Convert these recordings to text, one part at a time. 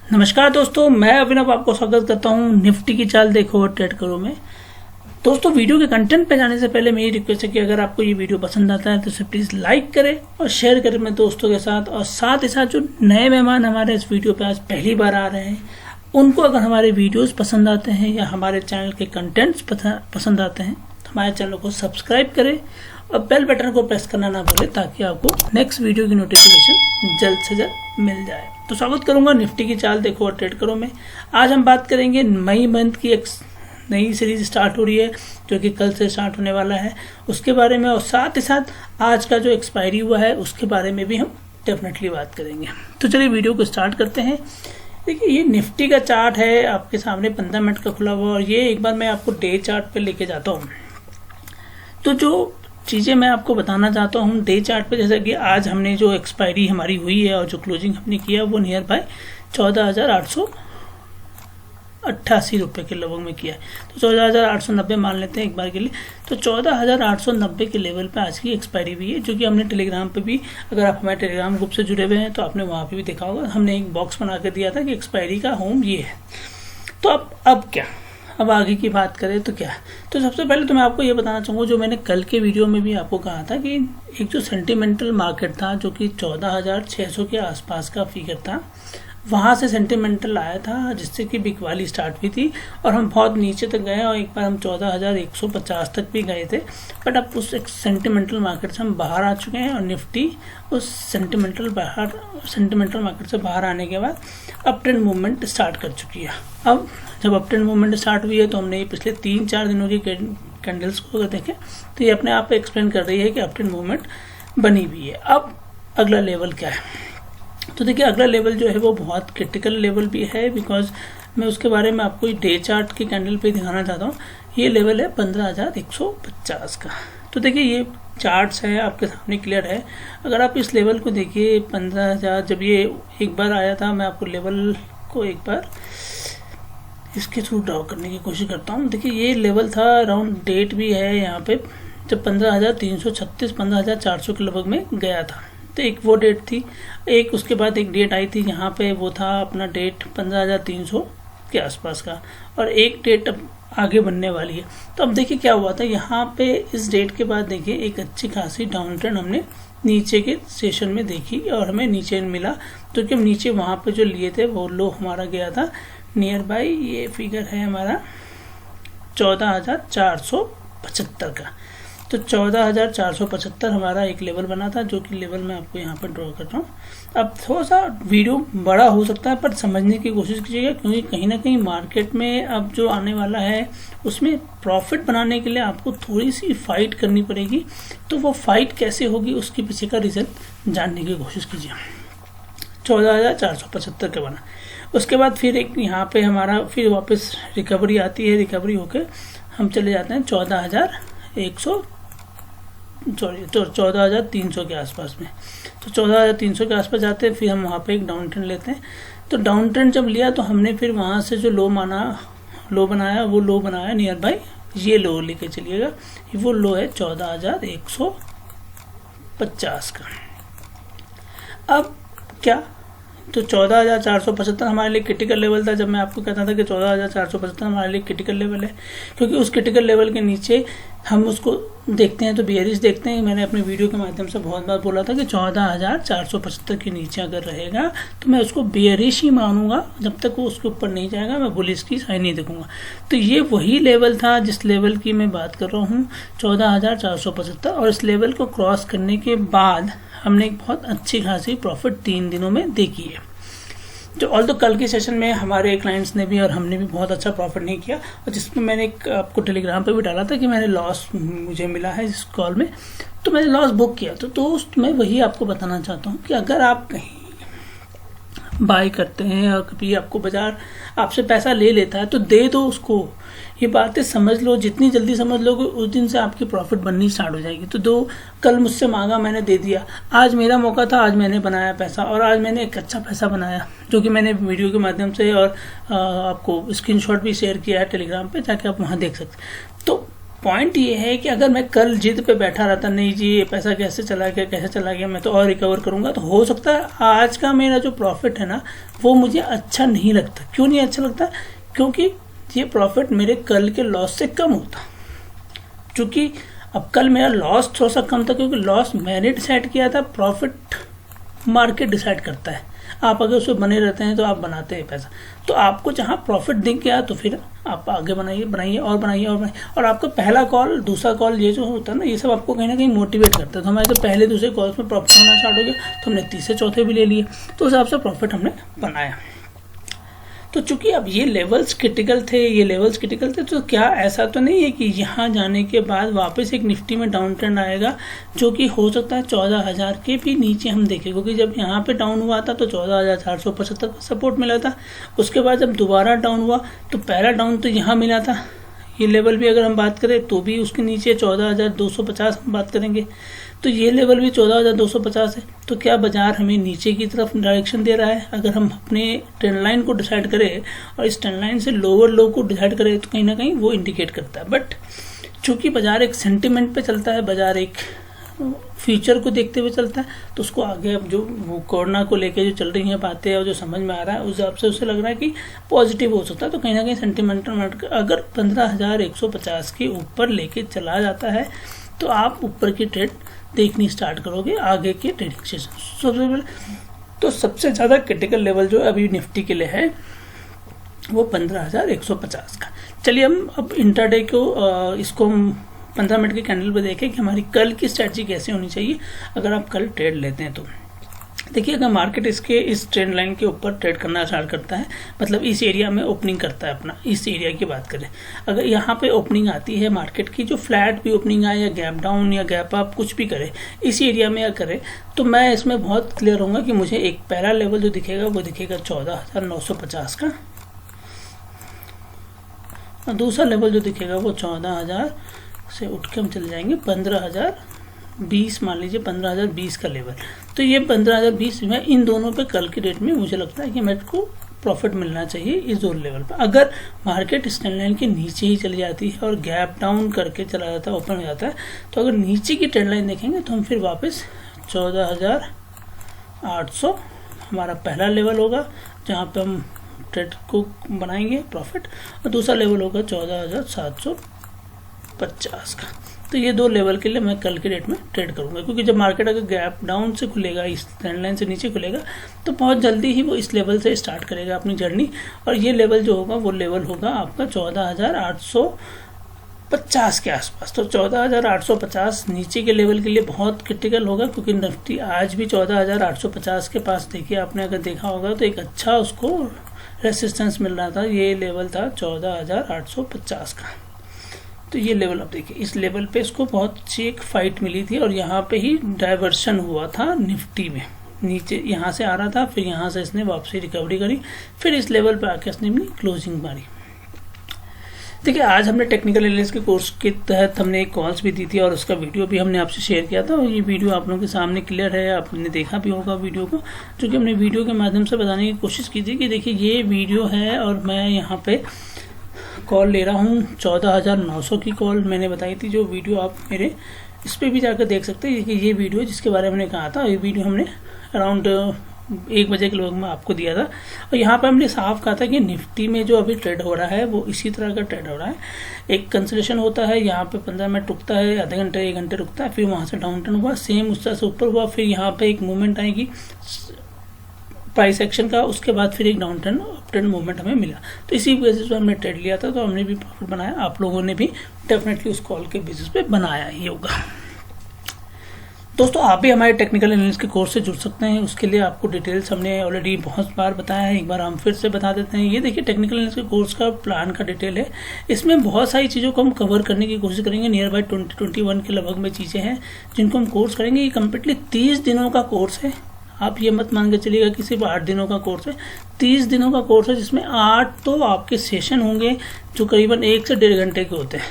नमस्कार दोस्तों, मैं अभिनव आपको स्वागत करता हूं निफ्टी की चाल देखो और ट्रेड करो में। दोस्तों, वीडियो के कंटेंट पे जाने से पहले मेरी रिक्वेस्ट है कि अगर आपको ये वीडियो पसंद आता है तो इसे प्लीज़ लाइक करें और शेयर करें अपने दोस्तों के साथ। और साथ ही साथ जो नए मेहमान हमारे इस वीडियो पे आज पहली बार आ रहे हैं, उनको अगर हमारे वीडियोज़ पसंद आते हैं या हमारे चैनल के कंटेंट्स पसंद आते हैं तो हमारे चैनल को सब्सक्राइब करें और बेल बटन को प्रेस करना ना भूलें ताकि आपको नेक्स्ट वीडियो की नोटिफिकेशन जल्द से जल्द मिल जाए। तो स्वागत करूंगा निफ्टी की चाल देखो और ट्रेड करो में। आज हम बात करेंगे मई मंथ की एक नई सीरीज स्टार्ट हो रही है जो कि कल से स्टार्ट होने वाला है, उसके बारे में। और साथ ही साथ आज का जो एक्सपायरी हुआ है उसके बारे में भी हम डेफिनेटली बात करेंगे। तो चलिए वीडियो को स्टार्ट करते हैं। देखिए, ये निफ्टी का चार्ट है आपके सामने 15 मिनट का खुला हुआ, और ये एक बार मैं आपको डे चार्ट पे लेके जाता हूँ। तो जो चीज़ें मैं आपको बताना चाहता हूँ डे चार्ट पे, जैसे कि आज हमने जो एक्सपायरी हमारी हुई है और जो क्लोजिंग हमने किया वो नियर बाय 14,888 रुपये के लगभग में किया है। तो 14,890 मान लेते हैं एक बार के लिए। तो 14,890 के लेवल पे आज की एक्सपायरी हुई है, जो कि हमने टेलीग्राम पे भी, अगर आप हमारे टेलीग्राम ग्रुप से जुड़े हुए हैं तो आपने वहाँ पे भी देखा होगा, हमने एक बॉक्स बना कर दिया था कि एक्सपायरी का होम ये है। तो अब क्या, अब आगे की बात करें तो क्या। तो सबसे पहले तो मैं आपको ये बताना चाहूँगा, जो मैंने कल के वीडियो में भी आपको कहा था कि एक जो सेंटिमेंटल मार्केट था जो कि 14,600 के आसपास का फिगर था, वहाँ से सेंटिमेंटल आया था जिससे कि बिग वाली स्टार्ट हुई थी और हम बहुत नीचे तक गए और एक बार हम 14,150 तक भी गए थे। बट अब उस एक सेंटिमेंटल मार्केट से हम बाहर आ चुके हैं और निफ्टी उस सेंटिमेंटल मार्केट से बाहर आने के बाद अप ट्रेंड मूवमेंट स्टार्ट कर चुकी है। अब जब अप ट्रेंड मूवमेंट स्टार्ट हुई है तो हमने पिछले 3-4 दिनों की कैंडल्स को अगर देखें तो ये अपने आप एक्सप्लेन कर रही है कि अप ट्रेंड मूवमेंट बनी हुई है। अब अगला लेवल क्या है, तो देखिए अगला लेवल जो है वो बहुत क्रिटिकल लेवल भी है, बिकॉज मैं उसके बारे में आपको डे चार्ट के कैंडल पे दिखाना चाहता हूँ। ये लेवल है 15,150 का। तो देखिए ये चार्ट्स है आपके सामने क्लियर है। अगर आप इस लेवल को देखिए 15,000, जब ये एक बार आया था, मैं आपको लेवल को एक बार इसके थ्रू ड्रॉ करने की कोशिश करता हूँ। देखिए ये लेवल था, अराउंड डेट भी है यहाँ पे, जब 15,336 15,400 के लगभग में गया था। तो एक वो डेट थी, एक उसके बाद एक डेट आई थी यहाँ पे, वो था अपना डेट 15,300 के आसपास का, और एक डेट अब आगे बनने वाली है। तो अब देखिए क्या हुआ था यहाँ पे, इस डेट के बाद देखिए एक अच्छी खासी डाउन ट्रेंड हमने नीचे के सेशन में देखी और हमें नीचे मिला। तो कि हम नीचे वहाँ पे जो लिए थे वो लो हमारा गया था नियर बाई, ये फिगर है हमारा 14,475 का। तो 14,475 हमारा एक लेवल बना था, जो कि लेवल मैं आपको यहाँ पर ड्रॉ कर रहा हूँ। अब थोड़ा सा वीडियो बड़ा हो सकता है पर समझने की कोशिश कीजिएगा, क्योंकि कहीं ना कहीं मार्केट में अब जो आने वाला है उसमें प्रॉफिट बनाने के लिए आपको थोड़ी सी फाइट करनी पड़ेगी। तो वो फाइट कैसे होगी उसके पीछे का रीज़न जानने की कोशिश कीजिए। 14,475 का बना, उसके बाद फिर एक यहाँ पे हमारा फिर वापस रिकवरी आती है, रिकवरी होकर हम चले जाते हैं 14,300 के आसपास में। तो 14,300 के आसपास जाते हैं, फिर हम वहाँ पे एक डाउन ट्रेंड लेते हैं। तो डाउन ट्रेंड जब लिया तो हमने फिर वहाँ से जो लो बनाया वो लो बनाया नियर बाई, ये लो लेके चलिएगा, वो लो है 14,150 का। अब क्या, तो 14,475 हमारे लिए क्रिटिकल लेवल था। जब मैं आपको कहता था कि 14,475 हमारे लिए क्रिटिकल लेवल है, क्योंकि उस क्रिटिकल लेवल के नीचे हम उसको देखते हैं तो बेयरिश देखते हैं। मैंने अपने वीडियो के माध्यम से बहुत बार बोला था कि 14,475 के नीचे अगर रहेगा तो मैं उसको बेयरिश ही मानूंगा, जब तक वो उसके ऊपर नहीं जाएगा मैं बुलिश की साइन नहीं देखूंगा। तो ये वही लेवल था जिस लेवल की मैं बात कर रहा हूँ, 14,475। और इस लेवल को क्रॉस करने के बाद हमने एक बहुत अच्छी खासी प्रॉफिट 3 दिनों में देखी है। जो ऑल तो कल के सेशन में हमारे क्लाइंट्स ने भी और हमने भी बहुत अच्छा प्रॉफिट नहीं किया, और जिसमें मैंने आपको टेलीग्राम पे भी डाला था कि मैंने लॉस मुझे मिला है इस कॉल में, तो मैंने लॉस बुक किया। तो दोस्त मैं वही आपको बताना चाहता हूँ कि अगर आप कहीं बाय करते हैं और कभी आपको बाजार आपसे पैसा ले लेता है तो दे दो उसको। ये बातें समझ लो, जितनी जल्दी समझ लोगे उस दिन से आपकी प्रॉफिट बननी स्टार्ट हो जाएगी। तो दो, कल मुझसे मांगा मैंने दे दिया, आज मेरा मौका था, आज मैंने बनाया पैसा, और आज मैंने एक अच्छा पैसा बनाया, जो कि मैंने वीडियो के माध्यम से और आपको स्क्रीनशॉट भी शेयर किया है टेलीग्राम पे, जाके आप वहाँ देख सकते। तो पॉइंट ये है कि अगर मैं कल जिद पे बैठा रहता, नहीं जी ये पैसा कैसे चला गया मैं तो और रिकवर करूंगा, तो हो सकता है आज का मेरा जो प्रॉफिट है ना वो मुझे अच्छा नहीं लगता। क्यों नहीं अच्छा लगता? क्योंकि ये प्रॉफिट मेरे कल के लॉस से कम होता। क्योंकि अब कल मेरा लॉस थोड़ा सा कम था, क्योंकि लॉस मैंने डिसाइड किया था, प्रॉफिट मार्केट डिसाइड करता है। आप अगर उसमें बने रहते हैं तो आप बनाते हैं पैसा। तो आपको जहाँ प्रॉफिट दिख गया तो फिर आप आगे बनाइए और आपका पहला कॉल, दूसरा कॉल, ये जो होता है ना, ये सब आपको कहीं ना कहीं मोटिवेट करता है। तो हमारे तो पहले दूसरे कॉल्स में प्रॉफिट होना स्टार्ट हो गया, तो हमने तीसरे चौथे भी ले लिए, तो उस हिसाब से प्रॉफिट हमने बनाया। तो चूंकि अब ये लेवल्स क्रिटिकल थे, तो क्या ऐसा तो नहीं है कि यहाँ जाने के बाद वापस एक निफ्टी में डाउन ट्रेंड आएगा, जो कि हो सकता है 14,000 के भी नीचे हम देखें, क्योंकि जब यहाँ पे डाउन हुआ था तो 14,475 का सपोर्ट मिला था। उसके बाद जब दोबारा डाउन हुआ तो पहला डाउन तो यहाँ मिला था, ये लेवल भी अगर हम बात करें तो भी उसके नीचे 14,250 हम बात करेंगे, तो ये लेवल भी 14,250 है। तो क्या बाजार हमें नीचे की तरफ डायरेक्शन दे रहा है? अगर हम अपने ट्रेंड लाइन को डिसाइड करें और इस ट्रेंड लाइन से लोअर लो को डिसाइड करें तो कहीं ना कहीं वो इंडिकेट करता है। बट चूंकि बाजार एक सेंटिमेंट पे चलता है, बाजार एक फ्यूचर को देखते हुए चलता है, तो उसको आगे अब जो कोरोना को लेके जो चल रही हैं बातें और जो समझ में आ रहा है उस हिसाब से उसे लग रहा है कि पॉजिटिव हो सकता है। तो कहीं ना कहीं सेंटिमेंटल मार्केट अगर 15,150 के ऊपर लेके चला जाता है तो आप ऊपर की ट्रेड देखनी स्टार्ट करोगे आगे के ट्रेडिंग सेशन। तो सबसे ज़्यादा क्रिटिकल लेवल जो अभी निफ्टी के लिए है वो 15,150 का। चलिए हम अब इंट्राडे को इसको 15 मिनट के कैंडल पे देखें कि हमारी कल की स्ट्रेटजी कैसे होनी चाहिए अगर आप कल ट्रेड लेते हैं। तो देखिए, अगर मार्केट इसके इस ट्रेंड लाइन के ऊपर ट्रेड करना स्टार्ट करता है, मतलब इस एरिया में ओपनिंग करता है, अपना इस एरिया की बात करें, अगर यहाँ पे ओपनिंग आती है मार्केट की, जो फ्लैट भी ओपनिंग आए या गैप डाउन या गैप अप कुछ भी करे इस एरिया में या करे, तो मैं इसमें बहुत क्लियर होऊंगा कि मुझे एक पहला लेवल जो दिखेगा वो दिखेगा 14,950 का, और दूसरा लेवल जो दिखेगा वो 14,000 से उठ के हम चले जाएंगे 15,020, मान लीजिए 15,020 का लेवल। तो ये 15,020 में इन दोनों पे कल की डेट में मुझे लगता है कि मेरे को प्रॉफिट मिलना चाहिए इस दो लेवल पर। अगर मार्केट स्टैंड लाइन के नीचे ही चली जाती है और गैप डाउन करके चला जाता है, ओपन हो जाता है, तो अगर नीचे की ट्रेंड लाइन देखेंगे तो हम फिर वापस 14,800 हमारा पहला लेवल होगा जहाँ पे हम ट्रेड को बनाएंगे प्रॉफिट, और दूसरा लेवल होगा 14,750 का। तो ये दो लेवल के लिए मैं कल के डेट में ट्रेड करूंगा, क्योंकि जब मार्केट अगर गैप डाउन से खुलेगा, इस ट्रेंड लाइन से नीचे खुलेगा, तो बहुत जल्दी ही वो इस लेवल से स्टार्ट करेगा अपनी जर्नी, और ये लेवल जो होगा वो लेवल होगा आपका 14,850 के आसपास। तो 14,850 नीचे के लेवल के लिए बहुत क्रिटिकल होगा, क्योंकि निफ्टी आज भी 14,850 के पास, देखिए आपने अगर देखा होगा तो एक अच्छा उसको रेसिस्टेंस मिल रहा था, ये लेवल था 14,850 का। तो ये लेवल आप देखिए, इस लेवल पे इसको बहुत अच्छी एक फाइट मिली थी, और यहाँ पे ही डाइवर्शन हुआ था निफ्टी में, नीचे यहाँ से आ रहा था, फिर यहाँ से इसने वापसी रिकवरी करी, फिर इस लेवल पे आके इसने अपनी क्लोजिंग मारी। देखिए, आज हमने टेक्निकल एनालिसिस के कोर्स के तहत हमने एक कॉल्स भी दी थी, और उसका वीडियो भी हमने आपसे शेयर किया था, और ये वीडियो आप लोगों के सामने क्लियर है, आपने देखा भी होगा वीडियो को, जो कि हमने वीडियो के माध्यम से बताने की कोशिश की थी कि देखिए ये वीडियो है और मैं यहाँ पे कॉल ले रहा हूँ 14,900 की कॉल मैंने बताई थी, जो वीडियो आप मेरे इस पर भी जाकर देख सकते हैं कि ये वीडियो जिसके बारे में हमने कहा था, ये वीडियो हमने अराउंड 1 बजे के लगभग में आपको दिया था, और यहाँ पे हमने साफ कहा था कि निफ्टी में जो अभी ट्रेड हो रहा है वो इसी तरह का ट्रेड हो रहा है। एक कंसलेशन होता है, यहाँ पे 15 मिनट रुकता है, आधे घंटे 1 घंटे रुकता है, फिर वहाँ से डाउन ट्रेंड हुआ, सेम उस तरह से ऊपर हुआ, फिर यहाँ पे एक मूवमेंट आएगी प्राइस एक्शन का, उसके बाद फिर एक down trend up trend movement हमें मिला। तो इसी बेसिस पे हमने ट्रेड लिया था, तो हमने भी प्रॉफिट बनाया, आप लोगों ने भी डेफिनेटली उस कॉल के बेसिस पे बनाया ही होगा। दोस्तों, आप भी हमारे टेक्निकल एनालिसिस के कोर्स से जुड़ सकते हैं, उसके लिए आपको डिटेल्स हमने ऑलरेडी बहुत बार बताया है, एक बार हम फिर से बता देते हैं। ये देखिए, टेक्निकल एनालिसिस के कोर्स का प्लान का डिटेल है, इसमें बहुत सारी चीज़ों को हम कवर करने की कोशिश करेंगे, नियर बाय 20-21 के लगभग में चीज़ें हैं जिनको हम कोर्स करेंगे। ये कम्प्लीटली 30 दिनों का कोर्स है, आप ये मत मान के चलिएगा कि सिर्फ 8 दिनों का कोर्स है, 30 दिनों का कोर्स है, जिसमें 8 तो आपके सेशन होंगे जो करीबन 1 से 1.5 घंटे के होते हैं,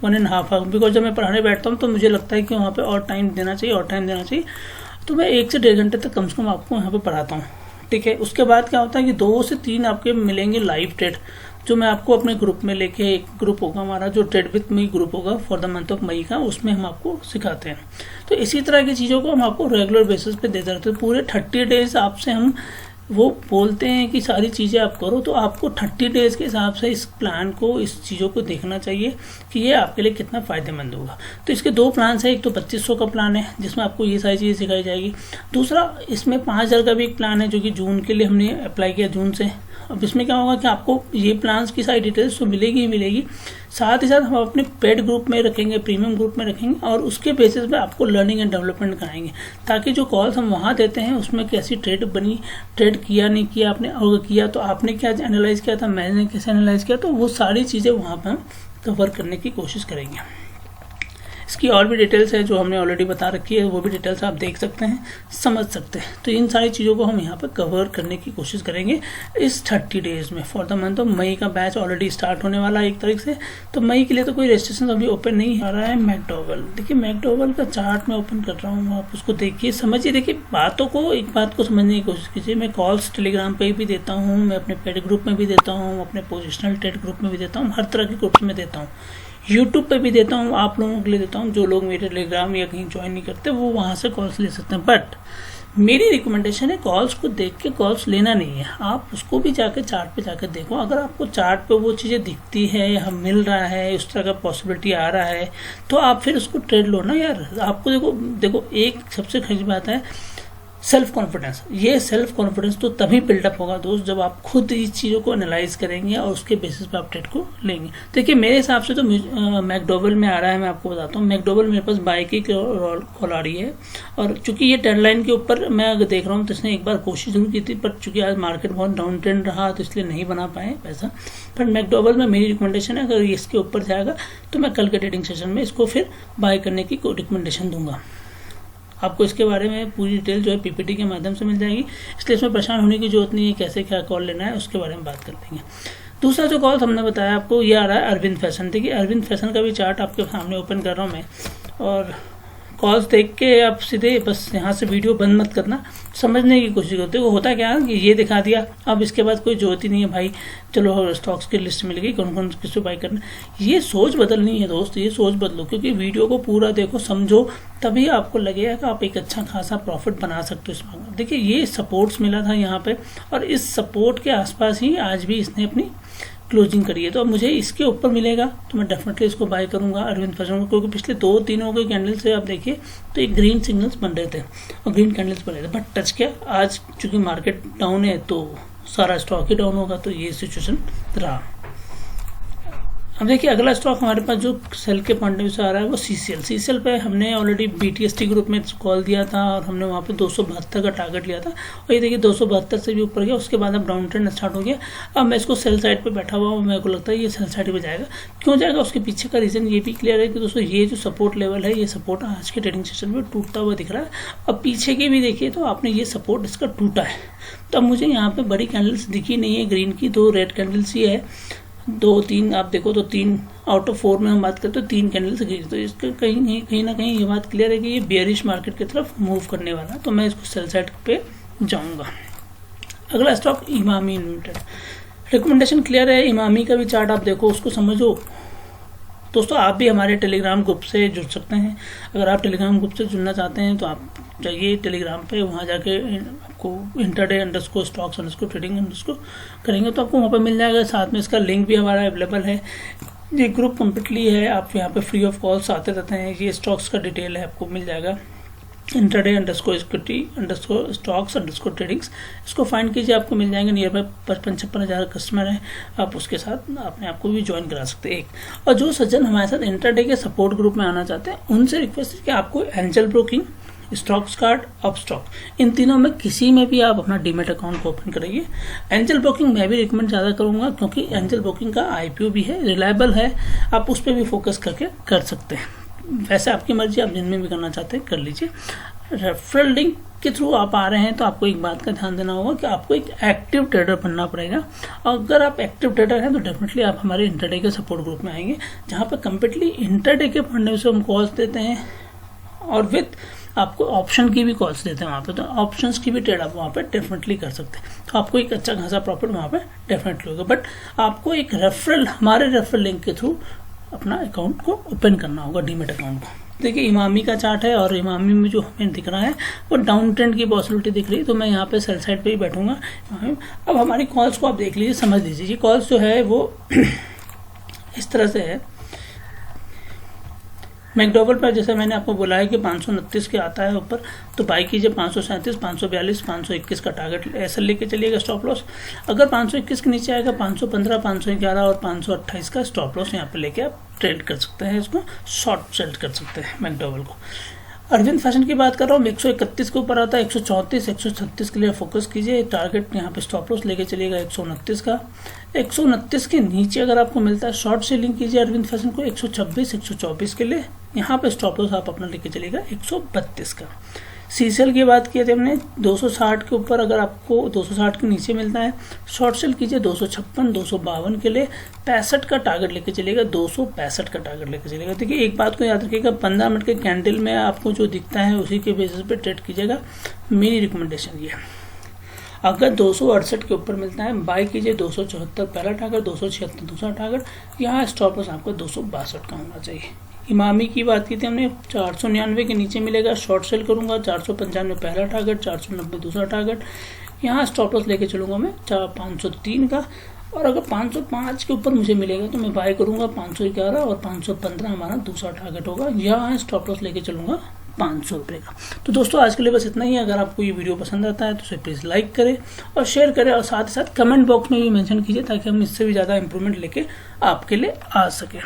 1.5 आवर, बिकॉज जब मैं पढ़ाने बैठता हूँ तो मुझे लगता है कि वहाँ पे और टाइम देना चाहिए, तो मैं 1 से 1.5 घंटे तक कम से कम आपको यहाँ पे पढ़ाता हूँ, ठीक है। उसके बाद क्या होता है कि 2 से 3 आपके मिलेंगे लाइव ट्रेड, जो मैं आपको अपने ग्रुप में लेके, एक ग्रुप होगा हमारा जो ट्रेड विथ मी ग्रुप होगा for the month of May का, उसमें हम आपको सिखाते हैं। तो इसी तरह की चीज़ों को हम आपको रेगुलर बेसिस पे देते रहते हैं। पूरे 30 डेज आपसे हम वो बोलते हैं कि सारी चीज़ें आप करो, तो आपको 30 डेज के हिसाब से इस प्लान को, इस चीज़ों को देखना चाहिए कि ये आपके लिए कितना फ़ायदेमंद होगा। तो इसके 2 प्लान्स हैं, एक तो 2500 का प्लान है जिसमें आपको ये सारी चीज़ें सिखाई जाएगी। दूसरा इसमें 5000 का भी एक प्लान है जो कि जून के लिए हमने अप्लाई किया, जून से। अब इसमें क्या होगा कि आपको ये प्लान्स की सारी डिटेल्स तो मिलेगी ही मिलेगी, साथ ही साथ हम अपने पेड ग्रुप में रखेंगे, प्रीमियम ग्रुप में रखेंगे, और उसके बेसिस पे आपको लर्निंग एंड डेवलपमेंट कराएंगे, ताकि जो कॉल्स हम वहाँ देते हैं उसमें कैसी ट्रेड बनी, ट्रेड किया नहीं किया आपने, अगर किया तो आपने क्या एनालाइज किया था, मैंने कैसे एनालाइज किया, तो वो सारी चीज़ें वहाँ पर हम कवर करने की कोशिश करेंगे। इसकी और भी डिटेल्स है जो हमने ऑलरेडी बता रखी है, वो भी डिटेल्स आप देख सकते हैं, समझ सकते हैं। तो इन सारी चीज़ों को हम यहाँ पर कवर करने की कोशिश करेंगे इस 30 डेज में। For the month of May का बैच ऑलरेडी स्टार्ट होने वाला है 1 तारीख से, तो मई के लिए तो कोई रजिस्ट्रेशन अभी ओपन नहीं आ रहा है। मैकडॉवेल, देखिए मैकडॉवेल का चार्ट मैं ओपन कर रहा हूँ, आप उसको देखिए, समझिए। देखिए बातों को, एक बात को समझने की कोशिश कीजिए। मैं कॉल्स टेलीग्राम पे भी देता हूँ, मैं अपने पेड ग्रुप में भी देता हूँ, अपने पोजिशनल ट्रेड ग्रुप में भी देता हूँ, हर तरह के ग्रुप्स में देता हूँ, यूट्यूब पे भी देता हूँ, आप लोगों के लिए देता हूँ। जो लोग मेरे टेलीग्राम या कहीं ज्वाइन नहीं करते वो वहाँ से कॉल्स ले सकते हैं, बट मेरी रिकमेंडेशन है कॉल्स को देख के कॉल्स लेना नहीं है, आप उसको भी जाके चार्ट पे जाकर देखो। अगर आपको चार्ट पे वो चीज़ें दिखती है या मिल रहा है, उस तरह का पॉसिबिलिटी आ रहा है, तो आप फिर उसको ट्रेड लो ना यार। आपको देखो एक सबसे खास बात है सेल्फ कॉन्फिडेंस। ये सेल्फ कॉन्फिडेंस तो तभी बिल्डअप होगा दोस्त जब आप खुद इस चीज़ों को एनालाइज करेंगे और उसके बेसिस पे आप ट्रेड को लेंगे। देखिए मेरे हिसाब से तो मैकडॉवेल में आ रहा है, मैं आपको बताता हूँ। मैकडॉवेल मेरे पास बाय की कॉल आ रही है, और चूंकि ये डेडलाइन के ऊपर मैं अगर देख रहा हूँ तो इसने एक बार कोशिश जरूर की थी, पर चूंकि आज मार्केट बहुत डाउन ट्रेंड रहा तो इसलिए नहीं बना पाए पैसा। पर मैकडॉवेल में मेरी रिकमेंडेशन है, अगर इसके ऊपर जाएगा तो मैं कल के ट्रेडिंग सेशन में इसको फिर बाय करने की रिकमेंडेशन दूंगा। आपको इसके बारे में पूरी डिटेल जो है पीपीटी के माध्यम से मिल जाएगी, इसलिए इसमें परेशान होने की जरूरत नहीं है। कैसे क्या कॉल लेना है उसके बारे में बात कर लेंगे। दूसरा जो कॉल हमने बताया आपको, ये आ रहा है अरविंद फैशन। देखिए अरविंद फैशन का भी चार्ट आपके सामने ओपन कर रहा हूँ मैं, और कॉल्स देख के आप सीधे बस यहाँ से वीडियो बंद मत करना, समझने की कोशिश करते हो। होता क्या है कि ये दिखा दिया, अब इसके बाद कोई जरूरत ही नहीं है भाई, चलो स्टॉक्स की लिस्ट मिल गई, कौन कौन किसको बाई करना। ये सोच बदलनी है दोस्त, ये सोच बदलो, क्योंकि वीडियो को पूरा देखो, समझो, तभी आपको लगेगा कि आप एक अच्छा खासा प्रॉफिट बना सकते हो इसमें। देखिए ये सपोर्ट्स मिला था यहाँ पे, और इस सपोर्ट के आसपास ही आज भी इसने अपनी क्लोजिंग करी है। तो अब मुझे इसके ऊपर मिलेगा तो मैं डेफिनेटली इसको बाय करूंगा अरविंद फैशन को, क्योंकि पिछले 2-3 के कैंडल से आप देखिए तो एक ग्रीन सिग्नल्स बन रहे थे और ग्रीन कैंडल्स बन रहे थे, बट टच किया। आज चूंकि मार्केट डाउन है तो सारा स्टॉक ही डाउन होगा, तो ये सिचुएशन रहा। अब देखिए अगला स्टॉक हमारे पास जो सेल के पॉइंट ऑफ व्यू से आ रहा है वो सीसीएल पे हमने ऑलरेडी बीटीएसटी ग्रुप में कॉल दिया था, और हमने वहाँ पे 272 का टारगेट लिया था, और ये देखिए 272 से भी ऊपर गया। उसके बाद अब डाउन ट्रेंड स्टार्ट हो गया। अब मैं इसको सेल साइड पे बैठा हुआ हूँ, मेरे को लगता है ये सेल साइड पे जाएगा। क्यों जाएगा उसके पीछे का रीजन ये भी क्लियर है कि दोस्तों ये जो सपोर्ट लेवल है, ये सपोर्ट आज के ट्रेडिंग सेशन में टूटता हुआ दिख रहा है। अब पीछे के भी देखिए तो आपने ये सपोर्ट इसका टूटा है, तो अब मुझे यहाँ पे बड़ी कैंडल्स दिखी नहीं है ग्रीन की, 2 रेड कैंडल्स ही है, 2-3 आप देखो तो 3 आउट ऑफ 4 में हम बात करते हैं 3 कैंडल्स ग्रीन। तो इसका कहीं ना कहीं ये बात क्लियर है कि ये बेयरिश मार्केट की तरफ मूव करने वाला है, तो मैं इसको सेल साइड पे जाऊंगा। अगला stock Emami limited, recommendation clear है। इमामी का भी चार्ट आप देखो, उसको समझो। दोस्तों आप भी हमारे टेलीग्राम ग्रुप से जुड़ सकते हैं। अगर आप टेलीग्राम ग्रुप से जुड़ना चाहते हैं तो आप जाइए टेलीग्राम पे, वहाँ जाके आपको इंटरडे स्टॉक्स ट्रेडिंग करेंगे तो आपको वहाँ पे मिल जाएगा। साथ में इसका लिंक भी हमारा अवेलेबल है। ये ग्रुप कम्प्लीटली है, आप यहाँ पे फ्री ऑफ कॉल्स आते रहते हैं। ये स्टॉक्स का डिटेल है, आपको मिल जाएगा इंटरडे _ स्टॉक्स _ ट्रेडिंग्स। इसको फाइंड कीजिए, आपको मिल जाएंगे। नियर बाय 55-56 हज़ार कस्टमर हैं, आप उसके साथ अपने आपको भी ज्वाइन करा सकते हैं एक। और जो सज्जन हमारे साथ इंटरडे के सपोर्ट ग्रुप में आना चाहते हैं उनसे रिक्वेस्ट है कि आपको Angel Broking, stocks card, Upstox, इन तीनों में किसी में भी आप अपना डीमेट अकाउंट को ओपन करिए। एंजल ब्रोकिंग मैं भी रिकमेंड ज़्यादा करूँगा, क्योंकि एंजल ब्रोकिंग का IPO भी है, रिलायबल है, आप उस पर भी फोकस करके कर सकते हैं। वैसे आपकी मर्जी, आप जिनमें भी करना चाहते हैं कर लीजिए। रेफरल लिंक के थ्रू आप आ रहे हैं तो आपको एक बात का ध्यान देना होगा कि आपको एक एक्टिव ट्रेडर बनना पड़ेगा। अगर आप एक्टिव ट्रेडर हैं तो डेफिनेटली आप हमारे इंटरडे के सपोर्ट ग्रुप में आएंगे, जहाँ पर कम्प्लीटली इंटरडे के पढ़ने से हम कॉल्स देते हैं, और विथ आपको ऑप्शन की भी कॉल्स देते हैं वहाँ पे, तो ऑप्शंस की भी ट्रेड आप वहाँ पे डेफिनेटली कर सकते हैं। तो आपको एक अच्छा खासा प्रॉफिट वहाँ पे डेफिनेटली होगा। बट आपको एक रेफरल, हमारे रेफरल लिंक के थ्रू अपना अकाउंट को ओपन करना होगा, डीमेट अकाउंट को। देखिए इमामी का चार्ट है और इमामी में जो हमें दिख रहा है वो डाउन ट्रेंड की पॉसिबिलिटी दिख रही है, तो मैं यहाँ पे सेल साइड पे ही बैठूंगा। अब हमारी कॉल्स को आप देख लीजिए, समझ लीजिए। ये कॉल्स जो है वो इस तरह से है। मैकडॉवल पर जैसे मैंने आपको बोला है कि 529 के आता है ऊपर, तो बाई कीजिए 537, 542, 521 का टारगेट ऐसा लेके चलिएगा स्टॉप लॉस। अगर 521 के नीचे आएगा 515, 511 और 528 का स्टॉप लॉस यहाँ पे लेके आप ट्रेड कर सकते हैं, इसको शॉर्ट सेल कर सकते हैं मैकडॉवल को। अरविंद फैशन की बात कर रहा हूँ, 131 के ऊपर आता है, 134, 136 के लिए फोकस कीजिए। टारगेट यहाँ पे स्टॉप लॉस लेके चलिएगा 129 का। 129 के नीचे अगर आपको मिलता है शॉर्ट सेलिंग कीजिए अरविंद फैशन को 126, 124 के लिए। यहाँ पे स्टॉप लॉस आप अपना लेके चलिएगा 132 का। सीसीएल की बात की थी हमने, 260 के ऊपर अगर आपको 260 के नीचे मिलता है शॉर्ट सेल कीजिए 256, 252 के लिए। 65 का टारगेट लेके चलिएगा, 265 का टारगेट लेके चलिएगा। देखिए एक बात को याद रखिएगा, 15 मिनट के कैंडल में आपको जो दिखता है उसी के बेसिस पे ट्रेड कीजिएगा। मेरी रिकमेंडेशन ये है। अगर 268 के ऊपर मिलता है बाय कीजिए, 274 पहला टारगेट, 276 दूसरा टारगेट। यहाँ स्टॉप लॉस आपको 262 का होना चाहिए। इमामी की बात की थी हमने, 499 के नीचे मिलेगा शॉर्ट सेल करूंगा, 495 पहला टारगेट, 490 दूसरा टारगेट। यहाँ स्टॉप लॉस लेके चलूंगा मैं 503 का। और अगर 505 के ऊपर मुझे मिलेगा तो मैं बाय करूंगा 511 और 515 हमारा दूसरा टारगेट होगा। यहाँ स्टॉप लॉस लेके चलूंगा 500 रुपये का। तो दोस्तों आज के लिए बस इतना ही। अगर आपको ये वीडियो पसंद आता है तो उसे प्लीज़ लाइक करें और शेयर करें, और साथ ही साथ कमेंट बॉक्स में भी मेंशन कीजिए ताकि हम इससे भी ज़्यादा इंप्रूवमेंट लेके आपके लिए आ सकें।